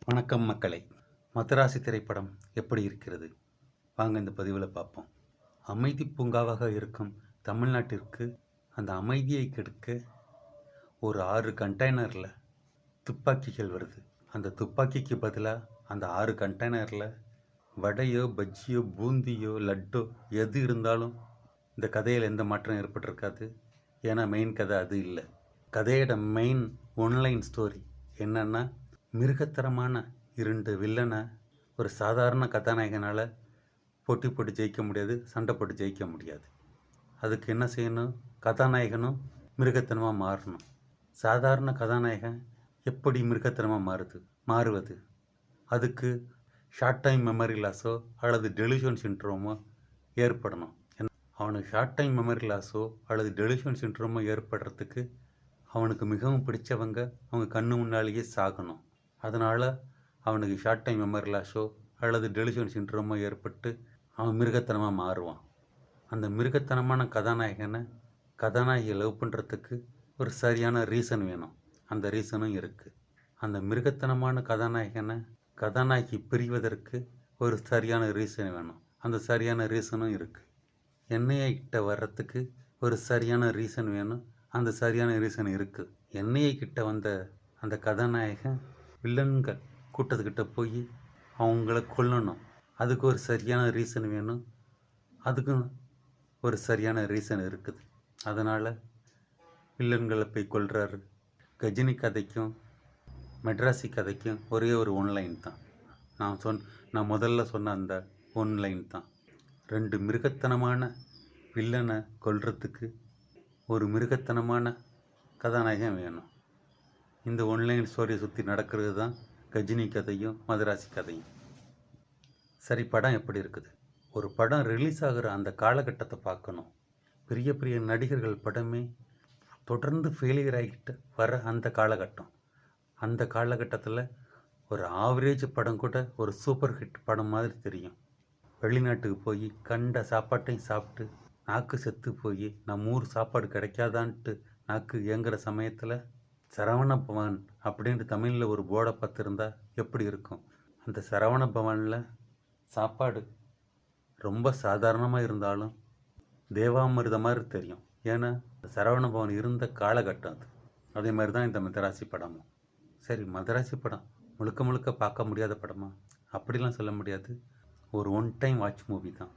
வணக்கம் மக்களே. மதராசி திரைப்படம் எப்படி இருக்கிறது? வாங்க இந்த பதிவில் பார்ப்போம். அமைதி பூங்காவாக இருக்கும் தமிழ்நாட்டிற்கு அந்த அமைதியை கெடுக்க ஒரு 6 கண்டெய்னரில் துப்பாக்கிகள் வருது. அந்த துப்பாக்கிக்கு பதிலாக அந்த 6 கண்டெய்னரில் வடையோ பஜ்ஜியோ பூந்தியோ லட்டோ எது இருந்தாலும் இந்த கதையில் எந்த மாற்றம் ஏற்பட்டிருக்காது. ஏன்னா மெயின் கதை அது இல்லை. கதையோட மெயின் ஒன்லைன் ஸ்டோரி என்னன்னா, மிருகத்தரமான 2 வில்லனை ஒரு சாதாரண கதாநாயகனால் போட்டி போட்டு ஜெயிக்க முடியாது, சண்டை போட்டு ஜெயிக்க முடியாது. அதுக்கு என்ன செய்யணும்? கதாநாயகனும் மிருகத்தனமாக மாறணும். சாதாரண கதாநாயகன் எப்படி மிருகத்தனமாக மாறுவது? அதுக்கு ஷார்ட் டைம் மெமரி லாஸோ அல்லது டெலிஷன் சிண்ட்ரோமோ ஏற்படணும். அவனுக்கு ஷார்ட் டைம் மெமரி லாஸோ அல்லது டெலிஷன் சிண்ட்ரோமோ ஏற்படுறதுக்கு அவனுக்கு மிகவும் பிடிச்சவங்க அவங்க கண்ணு முன்னாலேயே சாகணும். அதனால் அவனுக்கு ஷார்ட் டைம் மெமரி லாஸோ அல்லது டெலிஷன் சிண்ட்ரோமோ ஏற்பட்டு அவன் மிருகத்தனமாக மாறுவான். அந்த மிருகத்தனமான கதாநாயகியை லவ் பண்ணுறதுக்கு ஒரு சரியான ரீசன் வேணும். அந்த ரீசனும் இருக்குது. அந்த மிருகத்தனமான கதாநாயகி பிரிவதற்கு ஒரு சரியான ரீசன் வேணும். அந்த சரியான ரீசனும் இருக்குது. என்ஐஏ கிட்ட வர்றதுக்கு ஒரு சரியான ரீசன் வேணும். அந்த சரியான ரீசன் இருக்குது. என்ஐஏ கிட்ட வந்த அந்த கதாநாயகன் வில்லன்கள் கூட்டத்துக்கிட்ட போய் அவங்கள கொல்லணும். அதுக்கு ஒரு சரியான ரீசன் வேணும். அதுக்கும் ஒரு சரியான ரீசன் இருக்குது. அதனால் வில்லன்களை போய் கொல்றாரு. கஜினி கதைக்கும் மெட்ராசி கதைக்கும் ஒரே ஒரு ஒன்லைன் தான். நான் முதல்ல சொன்ன அந்த ஒன்லைன் தான். 2 மிருகத்தனமான வில்லனை கொல்றதுக்கு ஒரு மிருகத்தனமான கதாநாயகன் வேணும். இந்த ஒன்லைன் ஸ்டோரியை சுற்றி நடக்கிறது தான் கஜினி கதையும் மதராசி கதையும். சரி, படம் எப்படி இருக்குது? ஒரு படம் ரிலீஸ் ஆகிற அந்த காலகட்டத்தை பார்க்கணும். பெரிய பெரிய நடிகர்கள் படமே தொடர்ந்து ஃபெயிலியர் ஆகிட்டு வர அந்த காலகட்டம். அந்த காலகட்டத்தில் ஒரு ஆவரேஜ் படம் கூட ஒரு சூப்பர் ஹிட் படம் மாதிரி தெரியும். வெளிநாட்டுக்கு போய் கண்ட சாப்பாட்டையும் சாப்பிட்டு நாக்கு செத்து போய் நம்ம ஊர் சாப்பாடு கிடைக்காதான்ட்டு நாக்கு ஏங்குற சமயத்தில் சரவண பவன் அப்படின்ட்டு தமிழில் ஒரு போர்டை பார்த்துருந்தா எப்படி இருக்கும்? அந்த சரவண பவனில் சாப்பாடு ரொம்ப சாதாரணமாக இருந்தாலும் தேவாமிர்த மாதிரி தெரியும். ஏன்னா சரவண பவன் இருந்த காலகட்டம் அது. அதே மாதிரி தான் இந்த மதராசி படமும். சரி, மதராசி படம் முழுக்க பார்க்க முடியாத படமா? அப்படிலாம் சொல்ல முடியாது. ஒரு ஒன் டைம் வாட்ச் மூவி தான்.